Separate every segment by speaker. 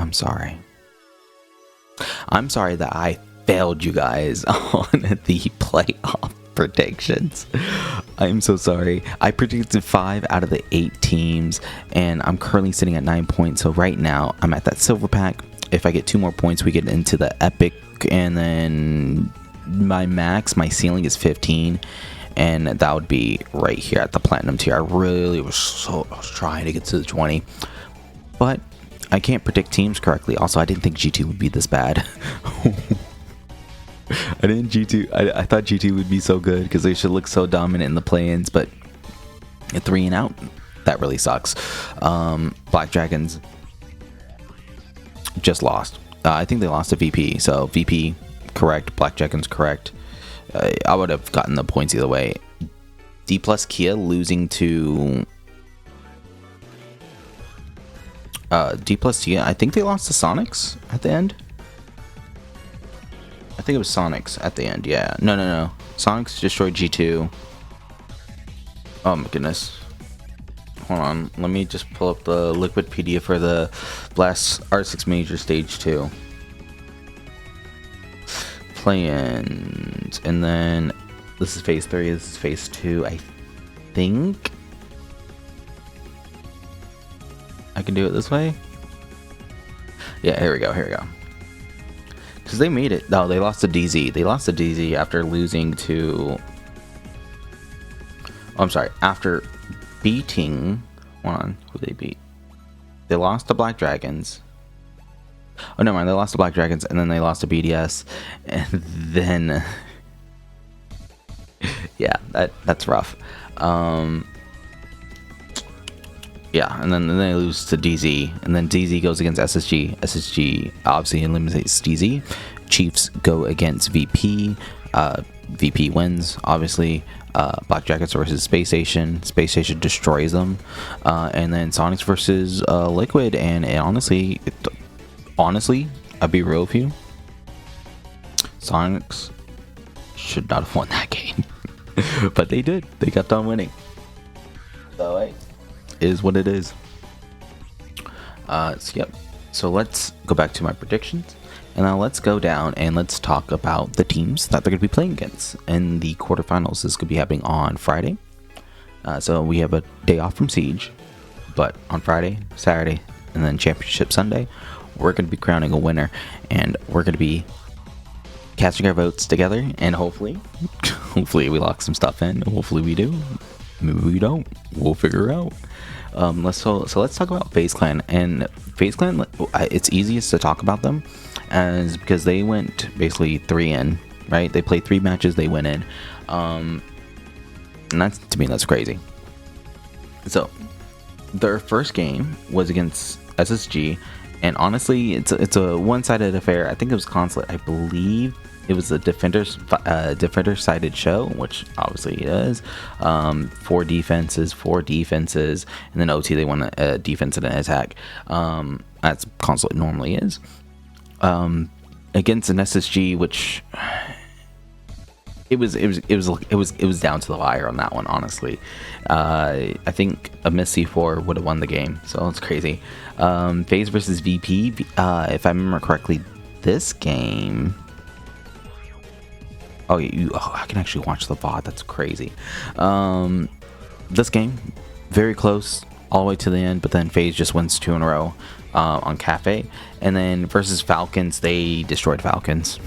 Speaker 1: I'm sorry. I'm sorry that I failed you guys on the playoff predictions. I'm so sorry. I predicted 5 out of the 8 teams, and I'm currently sitting at 9 points. So right now, I'm at that silver pack. If I get 2 more points, we get into the epic, and then my ceiling is 15, and that would be right here at the platinum tier. I really was trying to get to the 20, but I can't predict teams correctly. Also, I didn't think G2 would be this bad. I thought G2 would be so good because they should look so dominant in the play-ins, but 3 and out, that really sucks. Black Dragons just lost. I think they lost to VP, so VP correct, Black Dragons correct. I would have gotten the points either way. D plus Kia losing to D plus Kia. I think they lost to Sonics at the end. I think it was Sonics at the end. Yeah. No. Sonics destroyed G2. Oh my goodness. Hold on. Let me just pull up the Liquidpedia for the Blast R6 Major Stage 2. Play-ins. And then this is Phase 3. This is Phase 2. I think I can do it this way. Yeah, here we go. Because they made it. No, they lost to DZ. They lost to DZ after losing to... Oh, I'm sorry. After beating... Hold on. Who they beat? They lost to Black Dragons. Oh, never mind. They lost to Black Dragons, and then they lost to BDS. And then... yeah, that's rough. Yeah, and then they lose to DZ, and then DZ goes against SSG. SSG obviously eliminates DZ. Chiefs go against VP. VP wins, obviously. Black Jackets versus Space Station. Space Station destroys them. And then Sonics versus Liquid. And honestly, I'll be real with you. Sonics should not have won that game. But they did. They got done winning. So, hey, is what it is. So let's go back to my predictions. And now let's go down and let's talk about the teams that they're going to be playing against in the quarterfinals. This is going to be happening on Friday. So we have a day off from Siege. But on Friday, Saturday, and then Championship Sunday, we're going to be crowning a winner. And we're going to be casting our votes together. And hopefully we lock some stuff in. Hopefully we do. Maybe we don't. We'll figure it out. Let's talk about FaZe Clan. And FaZe Clan, it's easiest to talk about them as because they went basically 3 in, right? They played 3 matches, they went in. And that's, to me, that's crazy. So their first game was against SSG, and honestly, it's a one-sided affair. I think it was Consulate. I believe it was a defender-sided show, which obviously it is. 4 defenses, and then OT they won a defense and an attack. As Consulate normally is. Against an SSG, which it was down to the wire on that one. Honestly, I think a missed C4 would have won the game. So it's crazy. FaZe versus VP. If I remember correctly, this game. I can actually watch the VOD. That's crazy. This game, very close all the way to the end, but then FaZe just wins 2 in a row on Cafe. And then versus Falcons, they destroyed Falcons.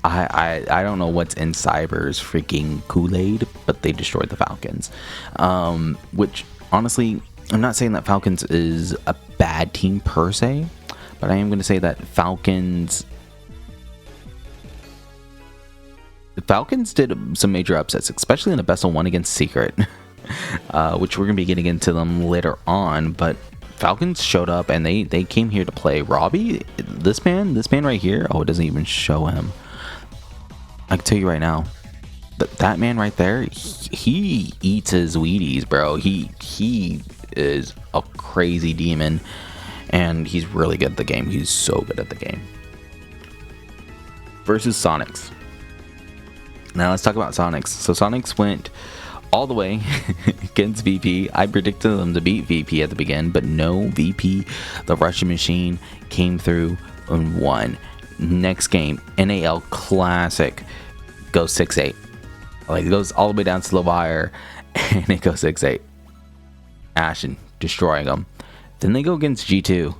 Speaker 1: I don't know what's in Cyber's freaking Kool-Aid, but they destroyed the Falcons. Which, honestly, I'm not saying that Falcons is a bad team per se, but I am going to say that Falcons did some major upsets, especially in a best of 1 against Secret, which we're going to be getting into them later on. But Falcons showed up and they came here to play. Robbie, this man right here, it doesn't even show him. I can tell you right now, that man right there, he eats his Wheaties, bro. He is a crazy demon, and he's really good at the game. He's so good at the game. Versus Sonics. Now let's talk about Sonics. So Sonics went all the way against VP. I predicted them to beat VP at the beginning, but no, VP, the Russian machine, came through and won. Next game, NAL Classic, goes 6-8. Like, it goes all the way down to the wire, and it goes 6-8. Ashen destroying them. Then they go against G2.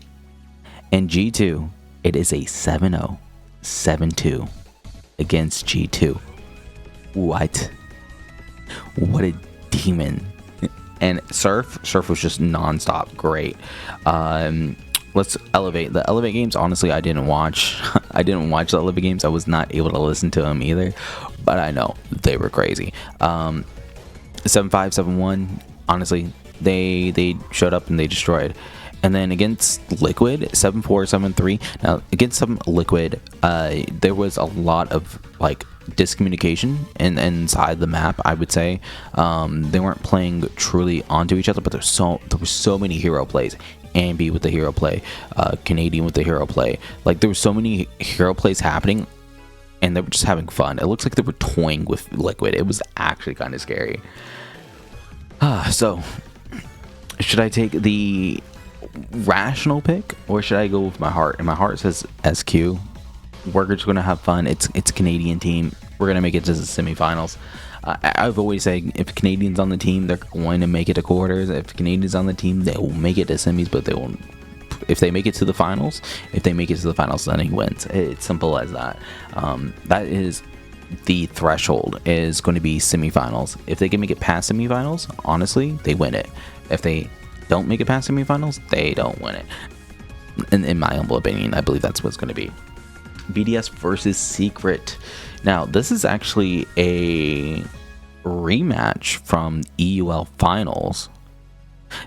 Speaker 1: And G2, it is a 7-0, 7-2 against G2. What a demon. And Surf was just non-stop great. Let's Elevate. The Elevate games, honestly, I didn't watch. I didn't watch the Elevate games. I was not able to listen to them either. But I know they were crazy. 7-5, 7-1. Honestly, they showed up and they destroyed. And then against Liquid, 7-4, 7-3. Now, against some Liquid, there was a lot of, like, discommunication inside the map, I would say. They weren't playing truly onto each other, but there were so many hero plays. Ambi with the hero play, Canadian with the hero play. Like, there were so many hero plays happening, and they were just having fun. It looks like they were toying with Liquid. It was actually kind of scary. So, should I take the rational pick, or should I go with my heart? And my heart says SQ. We're just going to have fun. It's a Canadian team. We're going to make it to the semifinals. I've always said, if Canadians on the team, they're going to make it to quarters. If Canadians on the team, they will make it to semis, but they won't. If they make it to the finals, then he wins. It's simple as that. That is the threshold, is going to be semifinals. If they can make it past semifinals, honestly, they win it. If they don't make it past semifinals, they don't win it. In my humble opinion, I believe that's what's going to be. BDS versus Secret. Now, this is actually a rematch from EUL Finals.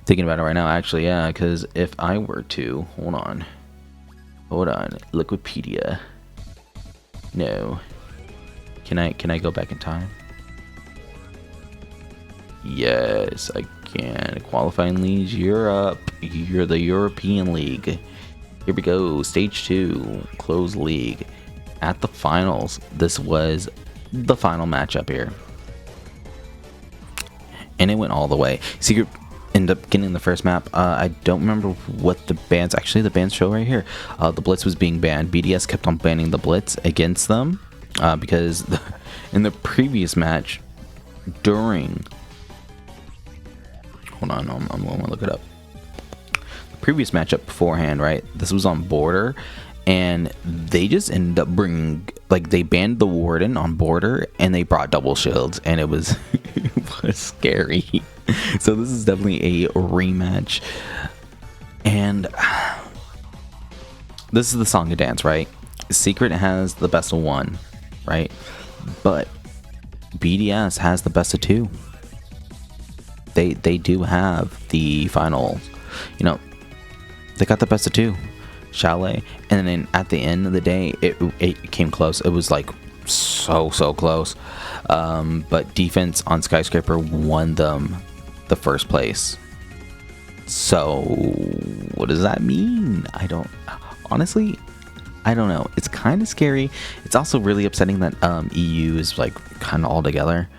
Speaker 1: Thinking about it right now, actually, yeah, because if I were to... Hold on. Liquipedia. No. Can I go back in time? Yes, I can. Qualifying leagues, Europe. You're the European League. Here we go. Stage 2. Closed league. At the finals, this was the final matchup here. And it went all the way. Secret ended up getting the first map. I don't remember what the bans... Actually, the bans show right here. The Blitz was being banned. BDS kept on banning the Blitz against them. Because in the previous match, during... Hold on, I'm going to look it up. The previous matchup beforehand, right? This was on Border. And they just ended up bringing, like, they banned the Warden on Border, and they brought double shields, and it was, it was scary. So this is definitely a rematch. And this is the song and dance, right? Secret has the best of one, right? But BDS has the best of two. They do have the final, you know, they got the best of two. Chalet, and then at the end of the day, it came close. It was like so close, but defense on Skyscraper won them the first place. So what does that mean? I don't know. It's kind of scary. It's also really upsetting that EU is like kind of all together.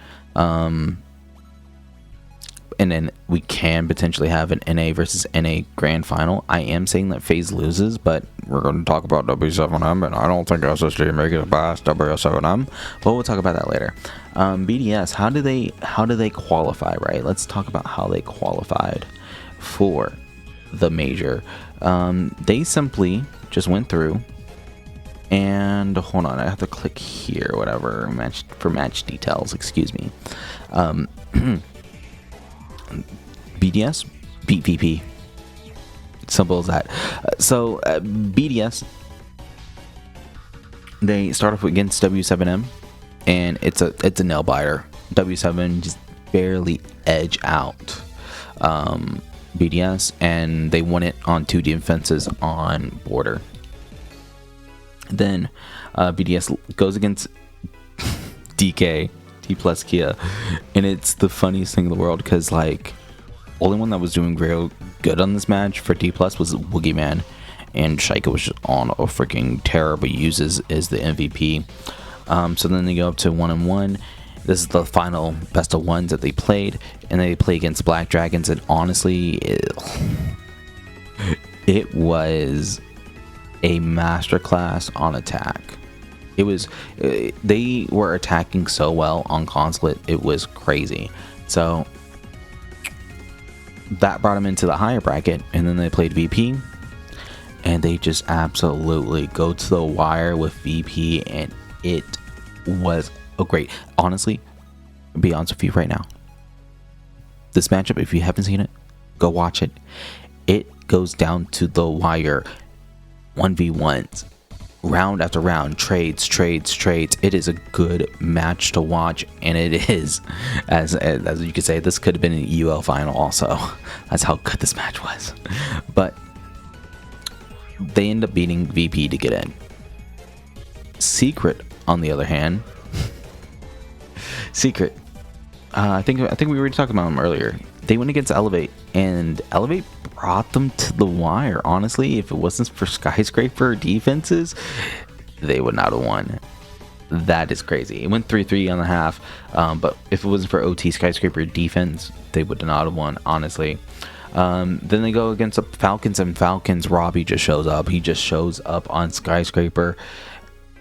Speaker 1: And then we can potentially have an NA versus NA grand final. I am saying that FaZe loses, but we're going to talk about W7M, and I don't think SSG make it past W7M. But we'll talk about that later. BDS, how do they qualify, right? Let's talk about how they qualified for the major. They simply just went through, and hold on, I have to click here, whatever, match details, excuse me. BDS beat VP. Simple as that. So BDS, they start off against W7M, and it's a nail biter. W7 just barely edge out BDS, and they won it on 2 defenses on Border. Then BDS goes against DK. T plus Kia, and it's the funniest thing in the world, because like only one that was doing real good on this match for D plus was Woogieman, and Shaika was just on a freaking tear, but uses is the MVP. So then they go up to 1-1, This is the final best of ones that they played, and they play against Black Dragons, and honestly, it was a masterclass on attack. It was, they were attacking so well on Consulate, it was crazy. So that brought them into the higher bracket, and then they played VP, and they just absolutely go to the wire with VP, and it was a great, honestly, I'll be honest with you right now, this matchup, if you haven't seen it, go watch it. It goes down to the wire, 1v1s, round after round, trades. It is a good match to watch, and it is, as you could say, this could have been an UL final also. That's how good this match was. But they end up beating VP to get in. Secret, on the other hand, Secret, I think we were talking about them earlier. They went against Elevate, and Elevate brought them to the wire. Honestly, if it wasn't for Skyscraper defenses, they would not have won. That is crazy. It went 3-3 on the half, but if it wasn't for OT Skyscraper defense, they would not have won, honestly. Then they go against the Falcons, and Falcons, Robbie just shows up. He just shows up on Skyscraper.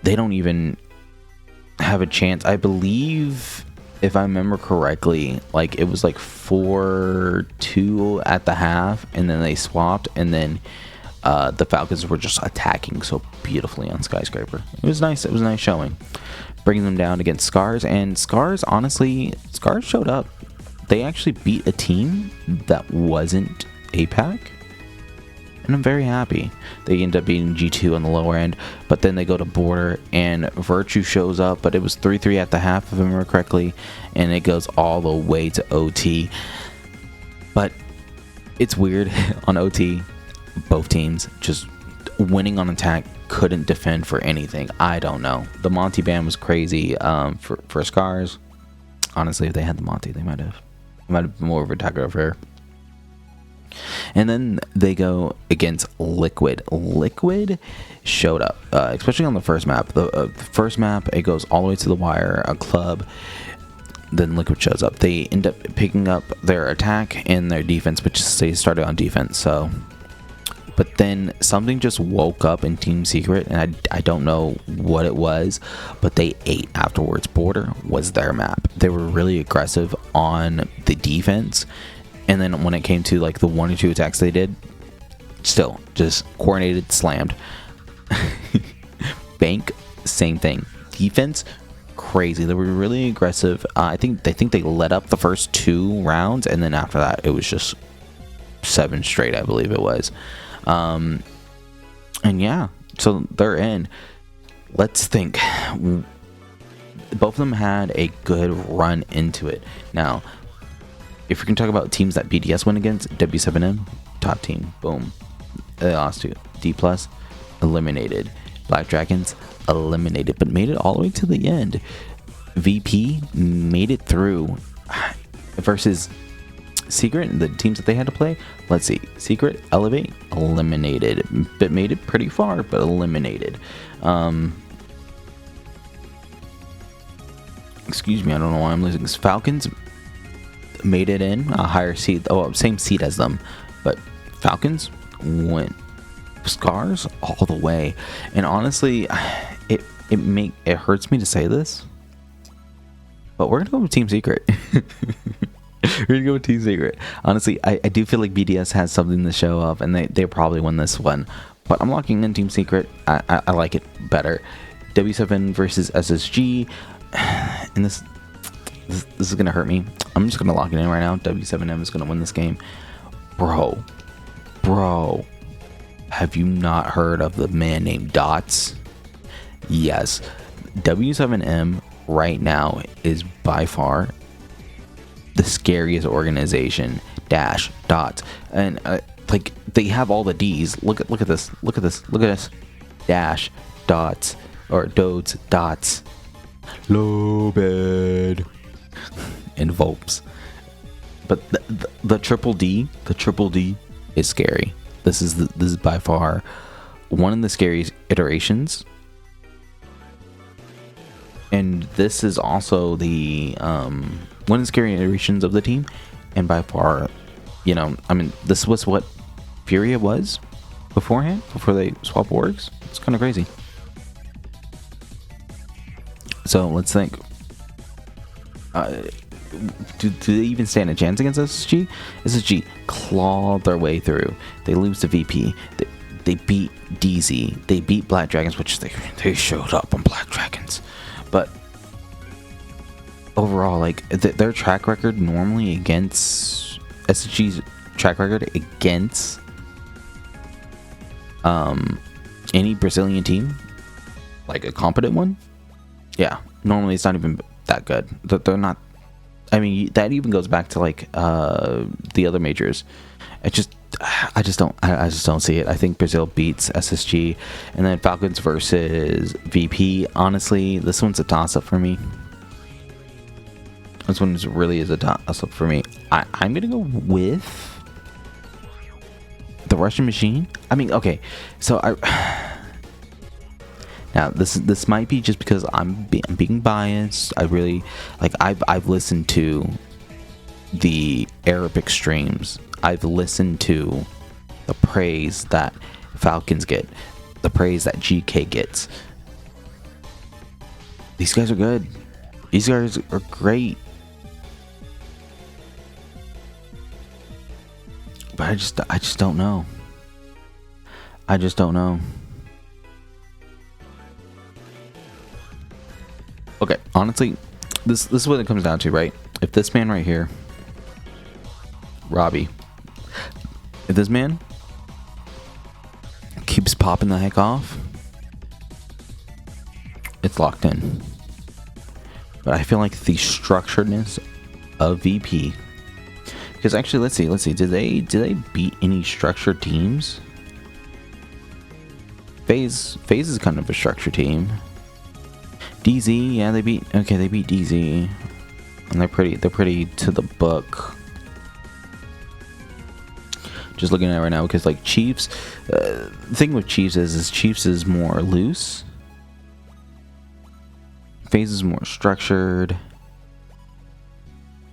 Speaker 1: They don't even have a chance. I believe, if I remember correctly, like it was like 4-2 at the half, and then they swapped, and then the Falcons were just attacking so beautifully on Skyscraper. It was nice. It was a nice showing, bringing them down against Scars. And Scars, honestly, Scars showed up. They actually beat a team that wasn't APAC, and I'm very happy. They end up beating G2 on the lower end, but then they go to Border, and Virtue shows up, but it was 3-3 at the half, if I remember correctly, and it goes all the way to OT. But it's weird on OT, both teams just winning on attack, couldn't defend for anything. I don't know. The Monty ban was crazy for Scars. Honestly, if they had the Monty, they might have been more of a attacker over here. And then they go against Liquid. Liquid showed up, especially on the first map. The first map, it goes all the way to the wire, a club. Then Liquid shows up. They end up picking up their attack and their defense, which they started on defense. So, but then something just woke up in Team Secret, and I don't know what it was, but they ate afterwards. Border was their map. They were really aggressive on the defense. And then when it came to like the 1 or 2 attacks they did, still just coordinated, slammed. Bank, same thing. Defense, crazy. They were really aggressive. I think they let up the first 2 rounds, and then after that it was just 7 straight, I believe it was. And yeah, so they're in. Let's think. Both of them had a good run into it. Now, if we can talk about teams that BDS went against, W7M, top team, boom. They lost to D+, eliminated. Black Dragons, eliminated, but made it all the way to the end. VP made it through versus Secret, the teams that they had to play. Let's see. Secret, Elevate, eliminated, but made it pretty far, but eliminated. Excuse me, I don't know why I'm losing this. Falcons made it in a higher seed, same seed as them, but Falcons went Scars all the way. And honestly, it hurts me to say this, but we're gonna go with Team Secret. We're gonna go with Team Secret. Honestly, I do feel like BDS has something to show off, and they probably win this one, but I'm locking in Team Secret. I like it better. W7 versus SSG, and this is gonna hurt me. I'm just gonna lock it in right now. W7M is gonna win this game. Bro, have you not heard of the man named Dots? Yes, W7M right now is by far the scariest organization. Dash, Dots, and like they have all the D's. Look at this. Look at this. Dash, Dots, or Dodes, Dots, Lobed, and Volps. But the triple D is scary. This is by far one of the scariest iterations And this is also the one of the scary iterations of the team, and by far, I mean, this was what Furia was beforehand, before they swap orgs. It's kind of crazy. So let's think. Do they even stand a chance against SSG? SSG clawed their way through. They lose to VP. They beat DZ. They beat Black Dragons, which they showed up on Black Dragons. But overall, like, their track record normally against SSG's track record against any Brazilian team, like a competent one, yeah, normally it's not even that good. They're not. I mean, that even goes back to like the other majors. I just don't see it. I think Brazil beats SSG, and then Falcons versus VP. Honestly, this one's a toss-up for me. This one really is a toss-up for me. I'm gonna go with the Russian Machine. I mean, okay, so now this might be just because I'm being biased. I really like. I've listened to the Arabic streams. I've listened to the praise that Falcons get, the praise that GK gets. These guys are good. These guys are great. But I just don't know. I just don't know. Okay, honestly, this is what it comes down to, right? If this man right here, Robbie, if this man keeps popping the heck off, it's locked in. But I feel like the structuredness of VP, because actually, let's see, did they beat any structured teams? FaZe is kind of a structured team. DZ, yeah, they beat DZ, and they're pretty to the book. Just looking at it right now, because like Chiefs, the thing with Chiefs is Chiefs is more loose. FaZe is more structured.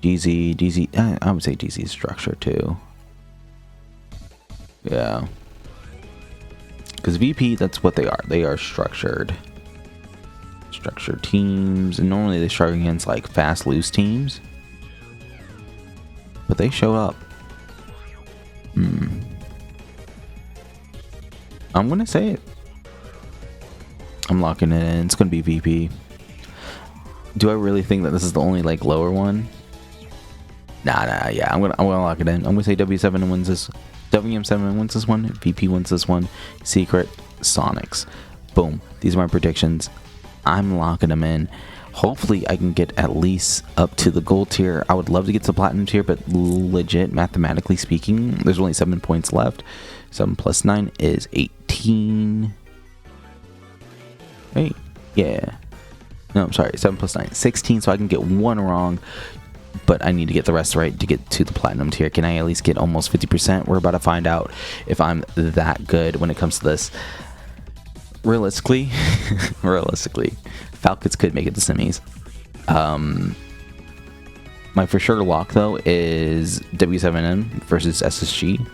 Speaker 1: DZ, I would say DZ is structured too. Yeah, because VP, that's what they are. They are structured teams, and normally they struggle against like fast loose teams, but they show up. I'm gonna say it. I'm locking it in. It's gonna be VP. Do I really think that this is the only like lower one? Nah. Yeah, I'm gonna lock it in. I'm gonna say W7 wins this. WM7 wins this one. VP wins this one. Secret, Sonics. Boom. These are my predictions. I'm locking them in. Hopefully I can get at least up to the gold tier. I would love to get to the platinum tier, but legit, mathematically speaking, there's only 7 points left. 7 plus 9 is 18. Wait, yeah. No, I'm sorry, 7 plus 9, 16, so I can get one wrong, but I need to get the rest right to get to the platinum tier. Can I at least get almost 50%? We're about to find out if I'm that good when it comes to this. Realistically, Falcons could make it to semis. My for sure lock though is W7N versus SSG, and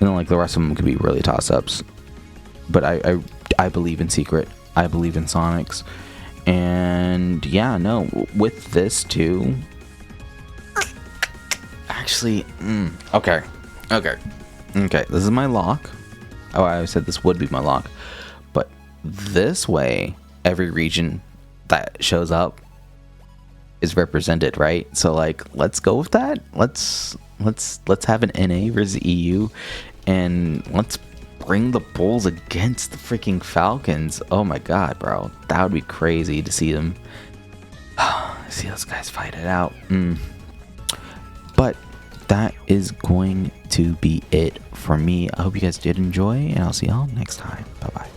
Speaker 1: then like the rest of them could be really toss ups. But I believe in Secret. I believe in Sonics, and yeah, no, with this too. Actually, okay. This is my lock. Oh, I said this would be my lock. This way, every region that shows up is represented, right? So like, let's go with that. Let's have an NA versus EU, and let's bring the Bulls against the freaking Falcons. Oh my god, bro, that would be crazy to see them. See those guys fight it out. But that is going to be it for me. I hope you guys did enjoy, and I'll see y'all next time. Bye bye.